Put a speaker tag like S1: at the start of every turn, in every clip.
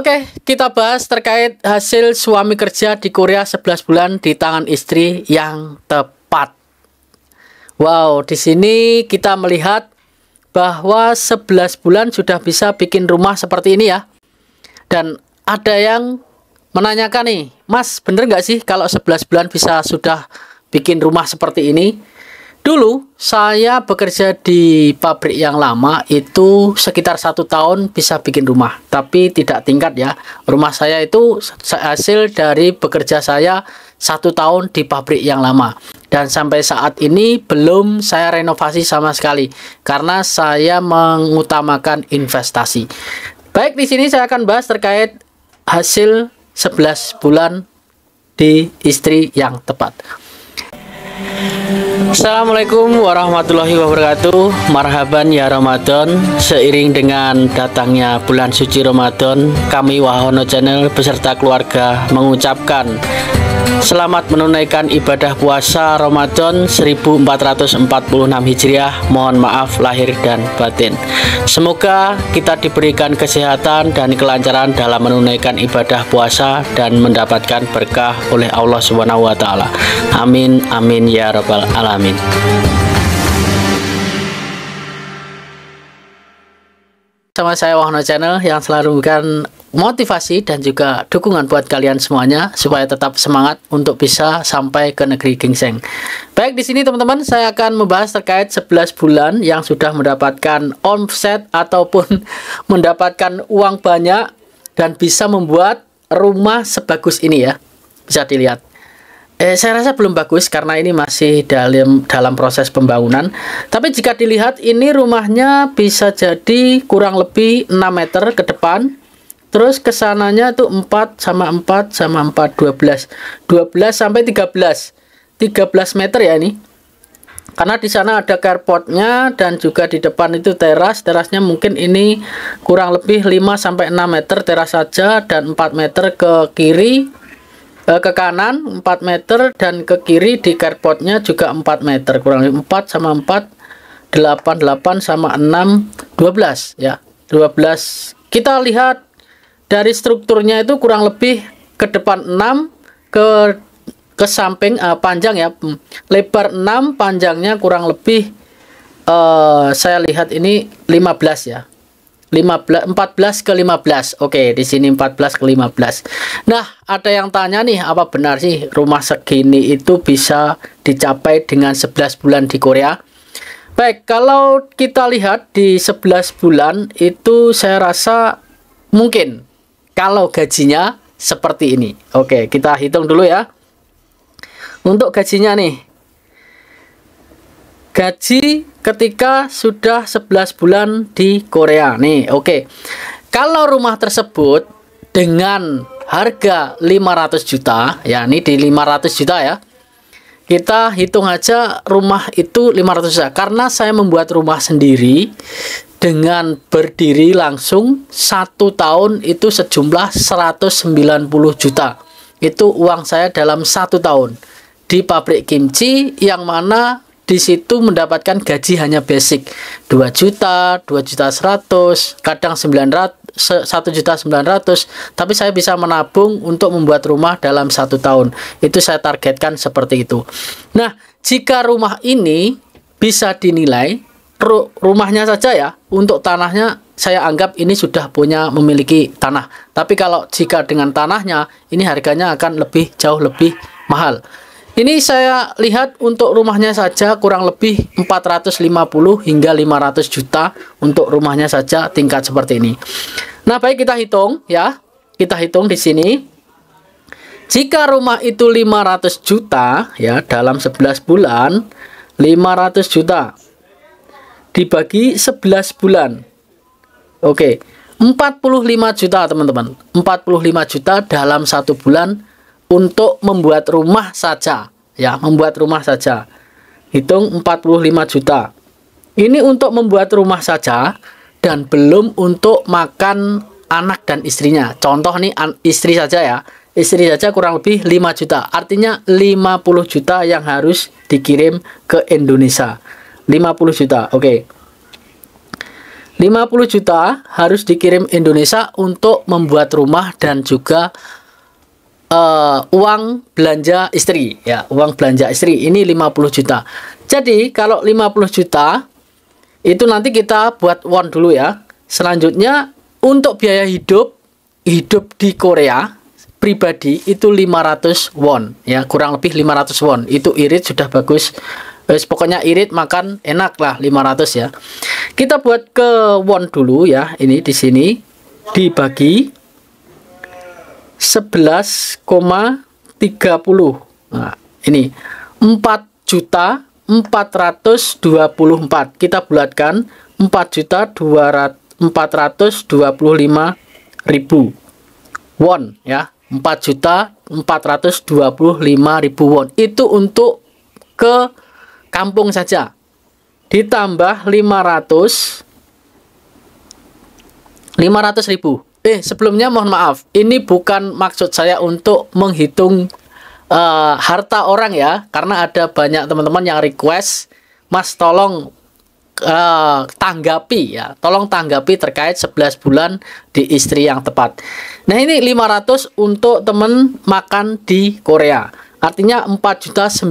S1: Oke, kita bahas terkait hasil suami kerja di Korea 11 bulan di tangan istri yang tepat. Wow, di sini kita melihat bahwa 11 bulan sudah bisa bikin rumah seperti ini ya. Dan ada yang menanyakan nih, Mas, bener nggak sih kalau 11 bulan bisa sudah bikin rumah seperti ini? Dulu saya bekerja di pabrik yang lama itu sekitar 1 tahun bisa bikin rumah, tapi tidak tingkat ya. Rumah saya itu hasil dari bekerja saya 1 tahun di pabrik yang lama, dan sampai saat ini belum saya renovasi sama sekali karena saya mengutamakan investasi. Baik, di sini saya akan bahas terkait hasil 11 bulan di istri yang tepat. Assalamualaikum warahmatullahi wabarakatuh. Marhaban ya Ramadan. Seiring dengan datangnya bulan suci Ramadan, kami Wahono Channel beserta keluarga mengucapkan selamat menunaikan ibadah puasa Ramadan 1446 Hijriah. Mohon maaf lahir dan batin. Semoga kita diberikan kesehatan dan kelancaran dalam menunaikan ibadah puasa dan mendapatkan berkah oleh Allah Subhanahu wa taala. Amin amin ya rabbal alamin. Sama saya Wahono Channel yang selalu memberikan motivasi dan juga dukungan buat kalian semuanya supaya tetap semangat untuk bisa sampai ke negeri gingseng. Baik, di sini teman-teman saya akan membahas terkait 11 bulan yang sudah mendapatkan omset ataupun mendapatkan uang banyak dan bisa membuat rumah sebagus ini ya. Bisa dilihat. Saya rasa belum bagus karena ini masih dalam proses pembangunan. Tapi jika dilihat ini rumahnya bisa jadi kurang lebih 6 meter ke depan. Terus kesananya itu 4 sama 4 sama 4, 12 sampai 13 meter ya ini. Karena di sana ada carportnya dan juga di depan itu terasnya mungkin ini kurang lebih 5 sampai 6 meter teras saja, dan 4 meter ke kiri, ke kanan 4 meter, dan ke kiri di carportnya juga 4 meter, kurang lebih 4 sama 4 8 sama 6 12 ya, 12. Kita lihat dari strukturnya itu kurang lebih ke depan 6, ke samping panjang ya, lebar 6, panjangnya kurang lebih saya lihat ini 15 ya. 14 ke 15. Oke, di sini 14 ke 15. Nah, ada yang tanya nih, apa benar sih rumah segini itu bisa dicapai dengan 11 bulan di Korea? Baik, kalau kita lihat di 11 bulan itu saya rasa mungkin kalau gajinya seperti ini. Oke, kita hitung dulu ya. Untuk gajinya nih. Gaji ketika sudah 11 bulan di Korea nih. Oke. Kalau rumah tersebut dengan harga 500 juta, ya ini di 500 juta ya. Kita hitung aja rumah itu 500 juta karena saya membuat rumah sendiri dengan berdiri langsung 1 tahun itu sejumlah 190 juta. Itu uang saya dalam 1 tahun di pabrik kimchi, yang mana di situ mendapatkan gaji hanya basic 2 juta, 2 juta 100, kadang 1 juta 900, tapi saya bisa menabung untuk membuat rumah dalam 1 tahun. Itu saya targetkan seperti itu. Nah, jika rumah ini bisa dinilai, rumahnya saja ya, untuk tanahnya saya anggap ini sudah memiliki tanah. Tapi kalau jika dengan tanahnya, ini harganya akan jauh lebih mahal. Ini saya lihat untuk rumahnya saja kurang lebih 450 hingga 500 juta untuk rumahnya saja tingkat seperti ini. Nah, baik, kita hitung ya. Kita hitung di sini. Jika rumah itu 500 juta ya dalam 11 bulan, 500 juta dibagi 11 bulan. Oke, 45 juta teman-teman. 45 juta dalam 1 bulan untuk membuat rumah saja ya, membuat rumah saja. Hitung 45 juta. Ini untuk membuat rumah saja dan belum untuk makan anak dan istrinya. Contoh nih, istri saja ya. Istri saja kurang lebih 5 juta. Artinya 50 juta yang harus dikirim ke Indonesia. 50 juta. Oke. 50 juta harus dikirim Indonesia untuk membuat rumah dan juga uang belanja istri ya, uang belanja istri ini 50 juta. Jadi kalau 50 juta itu nanti kita buat won dulu ya. Selanjutnya untuk biaya hidup di Korea pribadi itu 500 won ya, kurang lebih 500 won. Itu irit sudah bagus. Pokoknya irit makan enak lah 500 ya. Kita buat ke won dulu ya. Ini di sini dibagi 11,30. Nah, ini 4.424. Kita bulatkan 4.425.000 won ya. 4.425.000 won. Itu untuk ke kampung saja. Ditambah 500.000. Sebelumnya mohon maaf, ini bukan maksud saya untuk menghitung harta orang ya, karena ada banyak teman-teman yang request, Mas tolong tanggapi ya, tolong tanggapi terkait 11 bulan di istri yang tepat. Nah ini 500 untuk teman makan di Korea, artinya 4.925.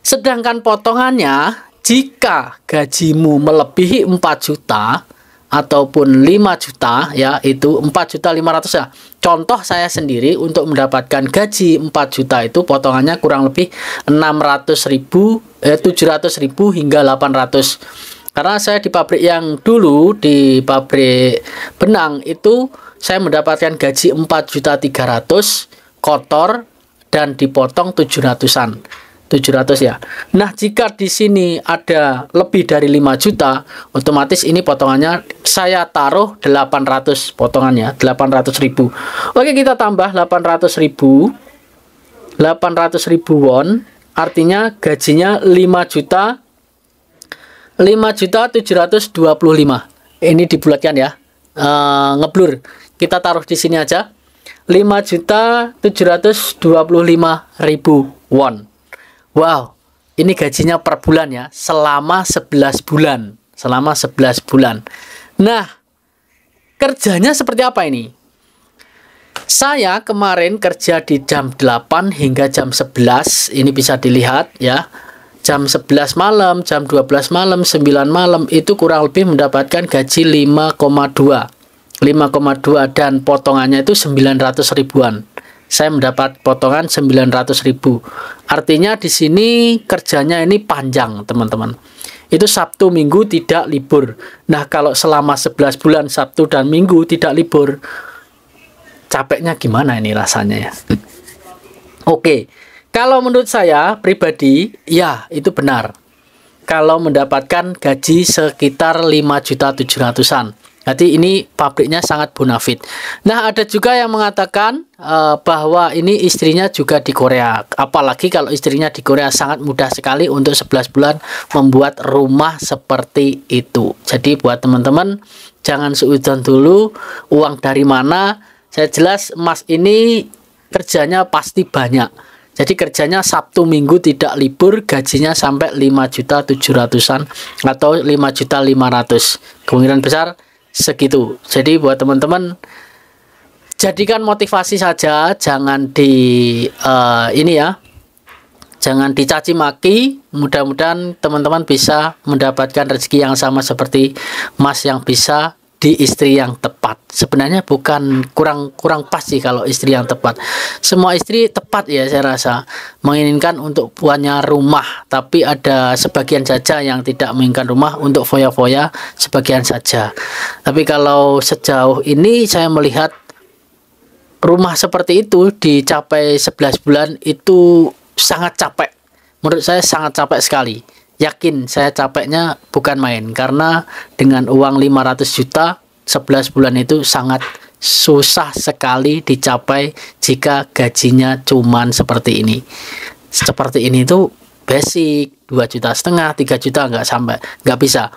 S1: Sedangkan potongannya jika gajimu melebihi 4 juta ataupun 5 juta ya, itu 4.500.000 ya. Contoh saya sendiri untuk mendapatkan gaji 4 juta itu potongannya kurang lebih 700.000 hingga 800. Karena saya di pabrik yang dulu, di pabrik benang itu saya mendapatkan gaji 4.300.000 kotor dan dipotong 700-an. 700 ya. Nah, jika di sini ada lebih dari 5 juta, otomatis ini potongannya saya taruh 800 potongannya, 800.000. Oke, kita tambah 800.000. 800.000 won, artinya gajinya 5.725. Ini dibulatkan ya. Ngeblur. Kita taruh di sini aja. 5.725.000 won. Wow, ini gajinya per bulan ya, selama 11 bulan. Selama 11 bulan. Nah, kerjanya seperti apa ini? Saya kemarin kerja di jam 8 hingga jam 11. Ini bisa dilihat ya. Jam 11 malam, jam 12 malam, 9 malam itu kurang lebih mendapatkan gaji 5,2 dan potongannya itu 900 ribuan. Saya mendapat potongan 900.000. Artinya di sini kerjanya ini panjang, teman-teman. Itu Sabtu Minggu tidak libur. Nah, kalau selama 11 bulan Sabtu dan Minggu tidak libur, capeknya gimana ini rasanya ya? Oke. Kalau menurut saya pribadi, ya itu benar. Kalau mendapatkan gaji sekitar 5.700.000-an. Jadi ini pabriknya sangat bonafit. Nah, ada juga yang mengatakan bahwa ini istrinya juga di Korea. Apalagi kalau istrinya di Korea, sangat mudah sekali untuk 11 bulan membuat rumah seperti itu. Jadi buat teman-teman, jangan seuzon dulu uang dari mana. Saya jelas Mas ini kerjanya pasti banyak. Jadi kerjanya Sabtu Minggu tidak libur, gajinya sampai 5.700.000-an atau 5.500.000. Kemungkinan besar segitu. Jadi buat teman-teman, jadikan motivasi saja, jangan jangan dicaci maki. Mudah-mudahan teman-teman bisa mendapatkan rezeki yang sama seperti Mas yang bisa di istri yang tepat. Sebenarnya bukan kurang pas sih kalau istri yang tepat. Semua istri tepat ya, saya rasa menginginkan untuk punya rumah, tapi ada sebagian saja yang tidak menginginkan rumah untuk foya-foya, sebagian saja. Tapi kalau sejauh ini saya melihat rumah seperti itu dicapai 11 bulan itu sangat capek. Menurut saya sangat capek sekali. Yakin saya capeknya bukan main, karena dengan uang 500 juta 11 bulan itu sangat susah sekali dicapai jika gajinya cuman seperti ini. Seperti ini tuh basic 2,5 juta, 3 juta nggak sampai, nggak bisa.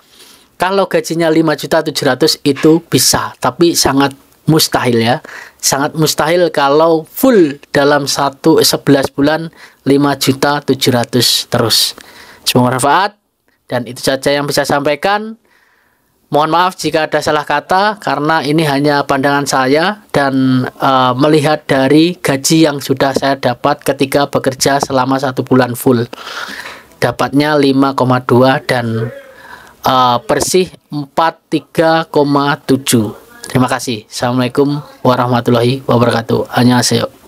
S1: Kalau gajinya 5.700.000 itu bisa, tapi sangat mustahil ya. Sangat mustahil kalau full dalam 11 bulan 5.700.000 terus. Semoga bermanfaat. Dan itu saja yang bisa saya sampaikan. Mohon maaf jika ada salah kata, karena ini hanya pandangan saya dan melihat dari gaji yang sudah saya dapat ketika bekerja selama 1 bulan full. Dapatnya 5,2 dan bersih 43,7. Terima kasih. Assalamualaikum warahmatullahi wabarakatuh. Annyeonghaseyo.